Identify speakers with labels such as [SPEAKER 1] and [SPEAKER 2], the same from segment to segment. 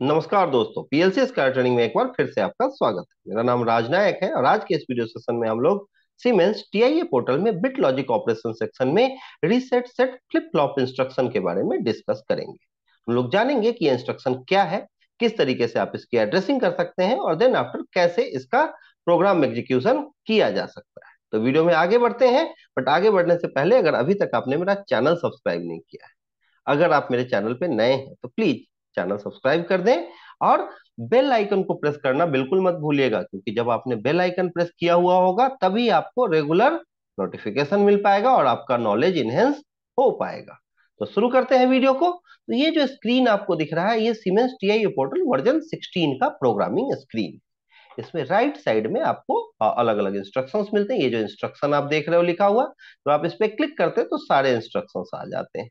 [SPEAKER 1] नमस्कार दोस्तों, PLC sky training में एक बार फिर से आपका स्वागत है। मेरा नाम राजनायक है और आज के इस वीडियो सेशन में हम लोग सीमेंस टीआईए पोर्टल में बिट लॉजिक ऑपरेशन सेक्शन में reset set flip flop instruction के बारे में डिस्कस करेंगे। हम लोग जानेंगे कि ये इंस्ट्रक्शन क्या है, किस तरीके से आप इसकी एड्रेसिंग कर सकते हैं और देन आफ्टर कैसे इसका प्रोग्राम एग्जीक्यूशन किया जा सकता है। तो वीडियो में आगे बढ़ते हैं, बट आगे बढ़ने से पहले अगर अभी तक आपने मेरा चैनल सब्सक्राइब नहीं किया है, अगर आप मेरे चैनल पे नए हैं तो प्लीज चैनल सब्सक्राइब कर दें और बेल आइकन को प्रेस करना बिल्कुल मत भूलिएगा, क्योंकि जब आपने बेल आइकन प्रेस किया हुआ होगा तभी आपको रेगुलर नोटिफिकेशन मिल पाएगा और आपका नॉलेज इनहेंस हो पाएगा। तो शुरू करते हैं वीडियो को। तो ये जो स्क्रीन आपको दिख रहा है, ये सीमेंस टीआई पोर्टल वर्जन 16 का प्रोग्रामिंग स्क्रीन। इसमें राइट साइड में आपको अलग अलग इंस्ट्रक्शंस मिलते हैं। ये जो इंस्ट्रक्शन आप देख रहे हो लिखा हुआ, तो आप इस पे क्लिक करते हैं तो सारे इंस्ट्रक्शंस आ जाते हैं।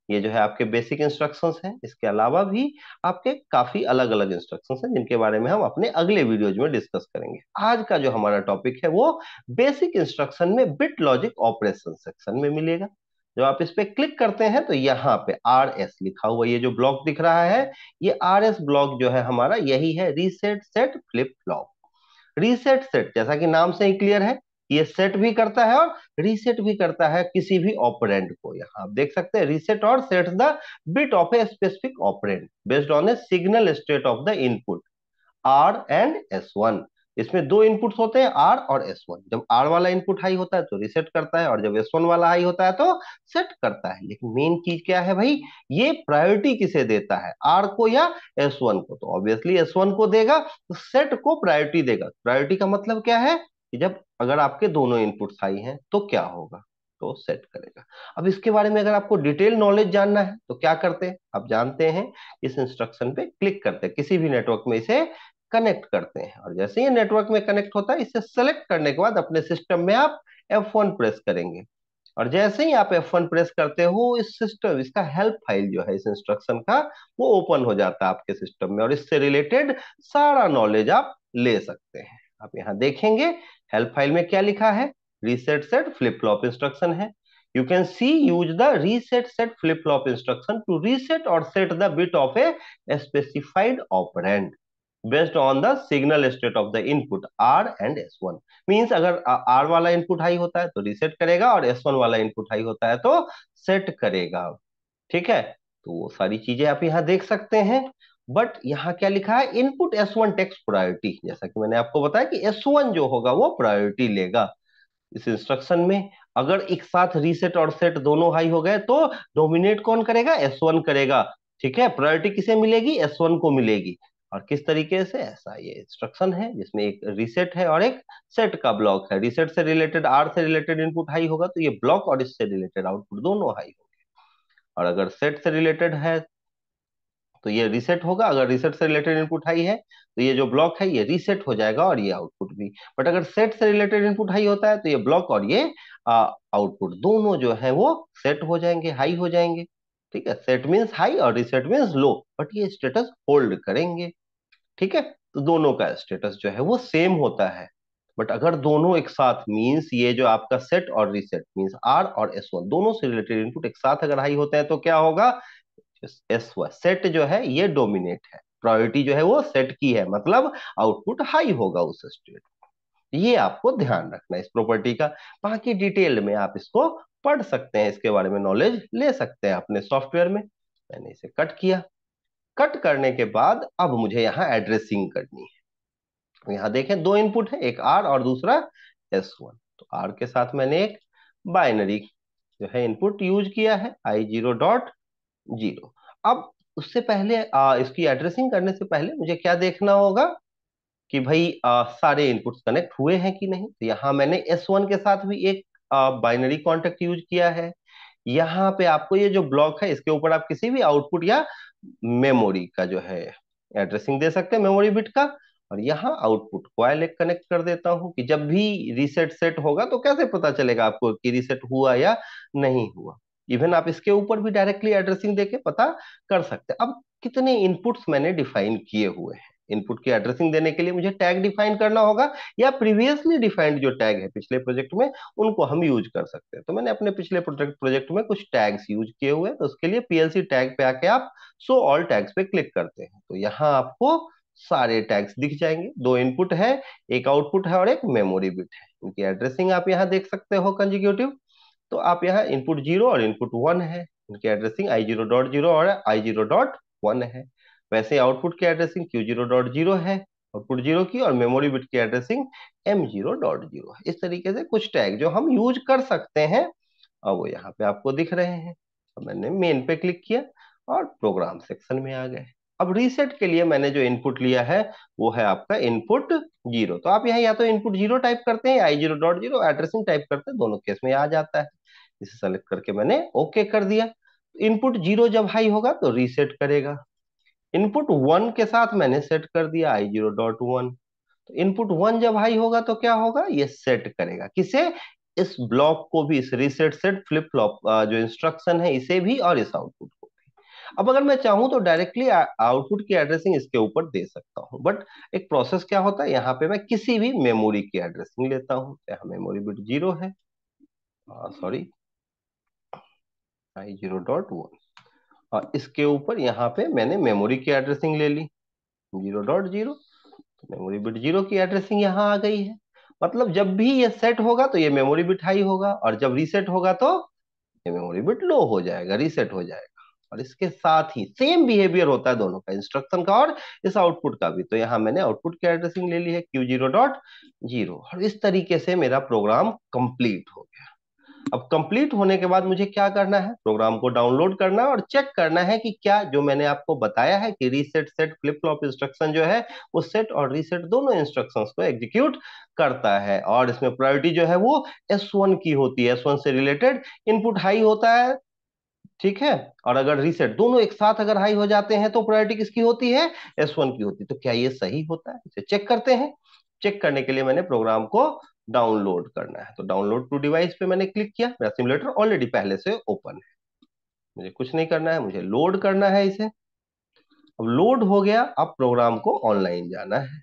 [SPEAKER 1] ये जो है आपके बेसिक इंस्ट्रक्शंस हैं। इसके अलावा भी आपके काफी अलग अलग इंस्ट्रक्शंस हैं जिनके बारे में हम अपने अगले वीडियोज में डिस्कस करेंगे। आज का जो हमारा टॉपिक है वो बेसिक इंस्ट्रक्शन में बिट लॉजिक ऑपरेशन सेक्शन में मिलेगा। जब आप इस पे क्लिक करते हैं तो यहाँ पे आर एस लिखा हुआ ये जो ब्लॉक दिख रहा है, ये आर एस ब्लॉक जो है हमारा यही है, reset set flip flop. Reset set जैसा कि नाम से ही क्लियर है, ये सेट भी करता है और रीसेट भी करता है किसी भी ऑपरेंड को। यहाँ आप देख सकते हैं, रीसेट और sets the bit of a specific operand based on a signal state of the input R and S one. इसमें दो इनपुट्स होते हैं, आर और एस वन। जब आर वाला इनपुट हाई होता है तो रिसेट करता है और जब एस वन वाला हाई होता है तो सेट करता है। लेकिन मेन चीज क्या है भाई, ये प्रायोरिटी किसे देता है, आर को या एस वन को? तो ऑब्वियसली एस वन को देगा, तो सेट को प्रायोरिटी देगा। प्रायोरिटी का मतलब क्या है कि जब अगर आपके दोनों इनपुट्स हाई हैं तो क्या होगा, तो सेट करेगा। अब इसके बारे में अगर आपको डिटेल नॉलेज जानना है तो क्या करते हैं, आप जानते हैं, इस इंस्ट्रक्शन पे क्लिक करते हैं, किसी भी नेटवर्क में इसे कनेक्ट करते हैं और जैसे ही नेटवर्क में कनेक्ट होता है, इसे सेलेक्ट करने के बाद अपने सिस्टम में आप F1 प्रेस करेंगे और जैसे ही आप F1 प्रेस करते हो, इस सिस्टम, इसका हेल्प फाइल जो है इस इंस्ट्रक्शन का, वो ओपन हो जाता है आपके सिस्टम में और इससे रिलेटेड सारा नॉलेज आप ले सकते हैं। आप यहाँ देखेंगे हेल्प फाइल में क्या लिखा है, reset set flip flop instruction है। You can see use the reset set flip flop instruction to reset or set the bit of a specified operand based on the signal state of the input R and S one. Means अगर R वाला input high होता है तो reset करेगा और S one वाला input high होता है तो सेट करेगा। ठीक है, तो वो सारी चीजें आप यहाँ देख सकते हैं। बट यहाँ क्या लिखा है, input S one takes priority. जैसा कि मैंने आपको बताया कि एस वन जो होगा वो प्रायोरिटी लेगा इस इंस्ट्रक्शन में। अगर एक साथ रीसेट और सेट दोनों हाई हो गए तो डोमिनेट कौन करेगा, एस वन करेगा। ठीक है, प्रायोरिटी किसे मिलेगी, एस वन को मिलेगी। और किस तरीके से, ऐसा ये इंस्ट्रक्शन है जिसमें एक रीसेट है और एक सेट का ब्लॉक है। रीसेट से रिलेटेड, आर से रिलेटेड इनपुट हाई होगा तो ये ब्लॉक और इससे रिलेटेड आउटपुट दोनों हाई होंगे। और अगर सेट से रिलेटेड है तो ये रीसेट होगा। अगर रीसेट से रिलेटेड इनपुट हाई है तो ये जो ब्लॉक है ये रीसेट हो जाएगा और ये आउटपुट भी। बट अगर सेट से रिलेटेड इनपुट हाई होता है तो ये ब्लॉक और ये आउटपुट दोनों जो है वो सेट हो जाएंगे, हाई हो जाएंगे। ठीक है, सेट मीन्स हाई और रीसेट मीन्स लो, बट ये स्टेटस होल्ड करेंगे। ठीक है, तो दोनों का स्टेटस जो है वो सेम होता है। बट अगर दोनों एक साथ, मीन्स ये जो आपका सेट और रीसेट मीन्स आर और एस वन दोनों से रिलेटेड इनपुट एक साथ अगर हाई होते हैं तो क्या होगा, एस वन सेट जो है ये डोमिनेट है, प्रायोरिटी जो है वो सेट की है, मतलब आउटपुट हाई होगा उस स्टेट। ये आपको ध्यान रखना है इस प्रॉपर्टी का। बाकी डिटेल में आप इसको पढ़ सकते हैं, इसके बारे में नॉलेज ले सकते हैं अपने सॉफ्टवेयर में। मैंने इसे कट किया। कट करने के बाद अब मुझे यहाँ एड्रेसिंग करनी है। यहाँ देखें दो इनपुट है, एक आर और दूसरा एस वन। तो आर के साथ मैंने एक बाइनरी जो है इनपुट यूज किया है, I0.0। अब उससे पहले इसकी एड्रेसिंग करने से पहले मुझे क्या देखना होगा कि भाई सारे इनपुट्स कनेक्ट हुए हैं कि नहीं। तो यहाँ मैंने एस वन के साथ भी एक बाइनरी कॉन्टेक्ट यूज किया है। यहाँ पे आपको ये जो ब्लॉक है इसके ऊपर आप किसी भी आउटपुट या मेमोरी का जो है एड्रेसिंग दे सकते हैं, मेमोरी बिट का। और यहाँ आउटपुट कॉइल एक कनेक्ट कर देता हूँ कि जब भी रीसेट सेट होगा तो कैसे पता चलेगा आपको कि रीसेट हुआ या नहीं हुआ। इवन आप इसके ऊपर भी डायरेक्टली एड्रेसिंग देके पता कर सकते हैं। अब कितने इनपुट्स मैंने डिफाइन किए हुए हैं, इनपुट की एड्रेसिंग देने के लिए मुझे टैग डिफाइन करना होगा, या प्रीवियसली डिफाइंड जो टैग है पिछले प्रोजेक्ट में उनको हम यूज कर सकते हैं। तो मैंने अपने पिछले प्रोजेक्ट में कुछ टैग्स यूज किए हुए हैं, तो उसके लिए पीएलसी टैग पे आके आप शो ऑल टैग्स पे क्लिक करते हैं, तो यहाँ आपको सारे टैग्स दिख जाएंगे। दो इनपुट है, एक आउटपुट है और एक मेमोरी बिट है। इनकी एड्रेसिंग आप यहाँ देख सकते हो कंजिक्यूटिव। तो आप यहाँ इनपुट 0 और इनपुट 1 है, इनकी एड्रेसिंग i0.0 और i0.1 है। वैसे आउटपुट की एड्रेसिंग q0.0 है, आउटपुट 0 की, और मेमोरी बिट की एड्रेसिंग m0.0 है। इस तरीके से कुछ टैग जो हम यूज कर सकते हैं, और वो यहाँ पे आपको दिख रहे हैं। अब मैंने मेन पे क्लिक किया और प्रोग्राम सेक्शन में आ गए। अब रीसेट के लिए मैंने जो इनपुट लिया है वो है आपका इनपुट 0। तो आप यहाँ या तो इनपुट 0 टाइप करते हैं या i0.0 एड्रेसिंग टाइप करते हैं, दोनों केस में आ जाता है। इसे सेलेक्ट करके मैंने ओके कर दिया। इनपुट 0 जब हाई होगा तो रीसेट करेगा। इनपुट 1 के साथ मैंने सेट कर दिया i0.1। तो इनपुट 1 जब हाई होगा तो क्या होगा, ये सेट करेगा किसे, इस ब्लॉक को भी, इस रीसेट सेट फ्लिप फ्लॉप जो इंस्ट्रक्शन है इसे भी और इस आउटपुट को भी। अब अगर मैं चाहूं तो डायरेक्टली आउटपुट की एड्रेसिंग इसके ऊपर दे सकता हूं, बट एक प्रोसेस क्या होता है, यहाँ पे मैं किसी भी मेमोरी की एड्रेसिंग लेता हूं। यहाँ मेमोरी बिट 0 है, सॉरी i0.1, और इसके ऊपर यहाँ पे मैंने मेमोरी की एड्रेसिंग ले ली 0.0। मेमोरी बिट 0 की एड्रेसिंग यहाँ आ गई है। मतलब जब भी ये सेट होगा तो ये मेमोरी बिट हाई होगा, और जब रीसेट होगा तो ये मेमोरी बिट लो हो जाएगा, रीसेट हो जाएगा। और इसके साथ ही सेम बिहेवियर होता है दोनों का, इंस्ट्रक्शन का और इस आउटपुट का भी। तो यहाँ मैंने आउटपुट की एड्रेसिंग ले ली है q0.0, और इस तरीके से मेरा प्रोग्राम कंप्लीट हो गया। अब कंप्लीट होने के बाद मुझे क्या करना है, प्रोग्राम को डाउनलोड करना है और चेक करना है कि क्या जो मैंने आपको बताया है कि reset set flip flop instruction जो है वो सेट और रीसेट दोनों इंस्ट्रक्शंस को एग्जीक्यूट करता है। और इसमें प्रायोरिटी जो है वो S1 की होती है, S1 से रिलेटेड इनपुट हाई होता है, ठीक है। और अगर रीसेट दोनों एक साथ अगर हाई हो जाते हैं तो प्रायोरिटी किसकी होती है, S1 की होती है। तो क्या ये सही होता है, इसे चेक करते हैं। चेक करने के लिए मैंने प्रोग्राम को डाउनलोड करना है, तो डाउनलोड टू डिवाइस पे मैंने क्लिक किया। मेरा सिमुलेटर ऑलरेडी पहले से ओपन है, मुझे कुछ नहीं करना है, मुझे लोड करना है इसे। अब लोड हो गया, अब प्रोग्राम को ऑनलाइन जाना है,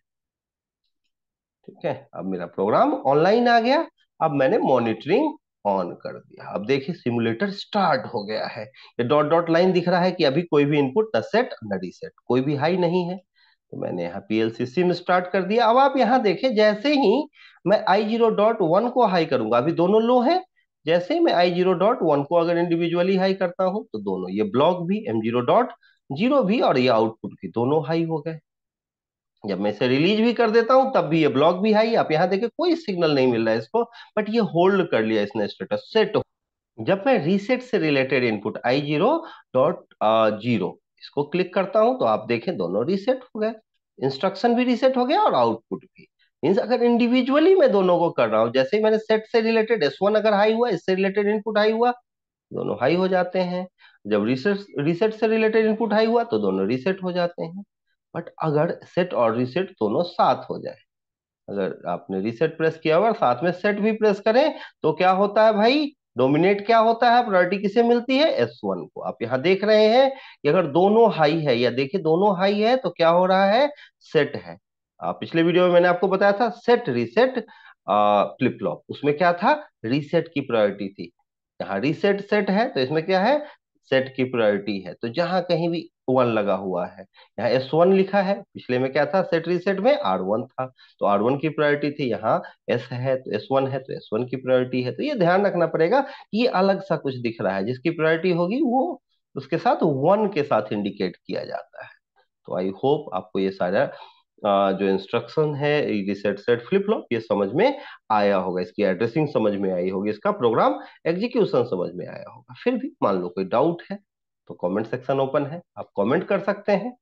[SPEAKER 1] ठीक है। अब मेरा प्रोग्राम ऑनलाइन आ गया। अब मैंने मॉनिटरिंग ऑन कर दिया। अब देखिए सिमुलेटर स्टार्ट हो गया है, ये डॉट डॉट लाइन दिख रहा है कि अभी कोई भी इनपुट न सेट न रीसेट, कोई भी हाई नहीं है। तो मैंने यहाँ पीएलसी सिम स्टार्ट कर दिया। अब आप यहाँ देखें, जैसे ही मैं i0.1 को हाई करूंगा, अभी दोनों लो हैं, जैसे ही मैं i0.1 को अगर इंडिविजुअली हाई करता हूं तो दोनों, ये ब्लॉक भी m0.0 भी और ये आउटपुट भी दोनों हाई हो गए। जब मैं इसे रिलीज भी कर देता हूं तब भी ये ब्लॉक भी हाई। आप यहाँ देखिए कोई सिग्नल नहीं मिल रहा है इसको, बट ये होल्ड कर लिया इसने, स्टेटस सेट। जब मैं रीसेट से रिलेटेड इनपुट i0.0 इसको क्लिक करता हूं तो आप देखें दोनों रीसेट हो गए, इंस्ट्रक्शन भी रीसेट हो गया और आउटपुट भी। मीन्स अगर इंडिविजुअली मैं दोनों को कर रहा हूं, जैसे ही मैंने सेट से रिलेटेड S1 अगर हाई हुआ, इससे रिलेटेड इनपुट हाई हुआ, दोनों हाई हो जाते हैं। जब रीसेट रीसेट से रिलेटेड इनपुट हाई हुआ तो दोनों रीसेट हो जाते हैं। बट अगर सेट और रीसेट दोनों साथ हो जाए, अगर आपने रीसेट प्रेस किया हुआ और साथ में सेट भी प्रेस करें, तो क्या होता है भाई, डोमिनेट क्या होता है, प्रायोरिटी किसे मिलती है, S1 को। आप यहाँ देख रहे हैं कि अगर दोनों हाई है, या देखिए दोनों हाई है तो क्या हो रहा है, सेट है। पिछले वीडियो में मैंने आपको बताया था सेट रीसेट फ्लिप फ्लॉप, उसमें क्या था, रीसेट की प्रायोरिटी थी। यहाँ रीसेट सेट है तो इसमें क्या है, सेट की प्रायोरिटी है। तो जहां कहीं भी 1 लगा हुआ है, यहाँ S1 लिखा है, पिछले में क्या था, सेट रीसेट में R1 था, तो R1 की प्रायोरिटी थी। यहाँ S है तो S1 है, तो S1 की प्रायोरिटी है। तो ये ध्यान रखना पड़ेगा कि ये अलग सा कुछ दिख रहा है, जिसकी प्रायोरिटी होगी वो उसके साथ 1 के साथ इंडिकेट किया जाता है। तो आई होप आपको ये सारा जो इंस्ट्रक्शन है रीसेट सेट फ्लिप फ्लॉप ये समझ में आया होगा, इसकी एड्रेसिंग समझ में आई होगी, इसका प्रोग्राम एग्जीक्यूशन समझ में आया होगा। फिर भी मान लो कोई डाउट है तो कमेंट सेक्शन ओपन है, आप कमेंट कर सकते हैं।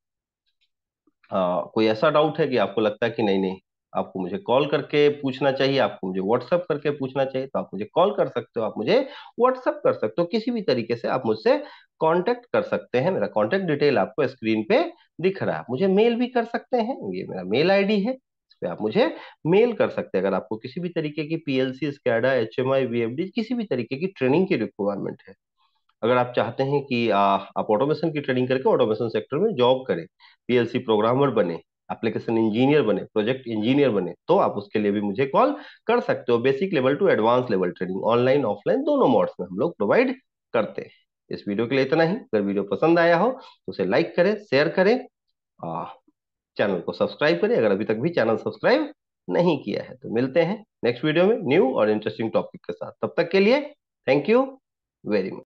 [SPEAKER 1] कोई ऐसा डाउट है कि आपको लगता है कि नहीं नहीं, आपको मुझे कॉल करके पूछना चाहिए, आपको मुझे व्हाट्सअप करके पूछना चाहिए, तो आप मुझे कॉल कर सकते हो, आप मुझे व्हाट्सअप कर सकते हो, किसी भी तरीके से आप मुझसे कांटेक्ट कर सकते हैं। मेरा कांटेक्ट डिटेल आपको स्क्रीन पे दिख रहा है। मुझे मेल भी कर सकते हैं, ये मेरा मेल आईडी है, इस पे आप मुझे मेल कर सकते हैं। अगर आपको किसी भी तरीके की पीएलसी, स्कैडा, एचएमआई, वीएफडी, किसी भी तरीके की ट्रेनिंग की रिक्वायरमेंट है, अगर आप चाहते हैं कि आप ऑटोमेशन की ट्रेनिंग करके ऑटोमेशन सेक्टर में जॉब करें, पीएलसी प्रोग्रामर बने, एप्लीकेशन इंजीनियर बने, प्रोजेक्ट इंजीनियर बने, तो आप उसके लिए भी मुझे कॉल कर सकते हो। Basic level to advance level training online offline दोनों मोड्स में हम लोग प्रोवाइड करते हैं। इस वीडियो के लिए इतना ही। अगर वीडियो पसंद आया हो तो उसे लाइक करें, शेयर करें, चैनल को सब्सक्राइब करें अगर अभी तक भी चैनल सब्सक्राइब नहीं किया है। तो मिलते हैं नेक्स्ट वीडियो में न्यू और इंटरेस्टिंग टॉपिक के साथ। तब तक के लिए थैंक यू वेरी मच।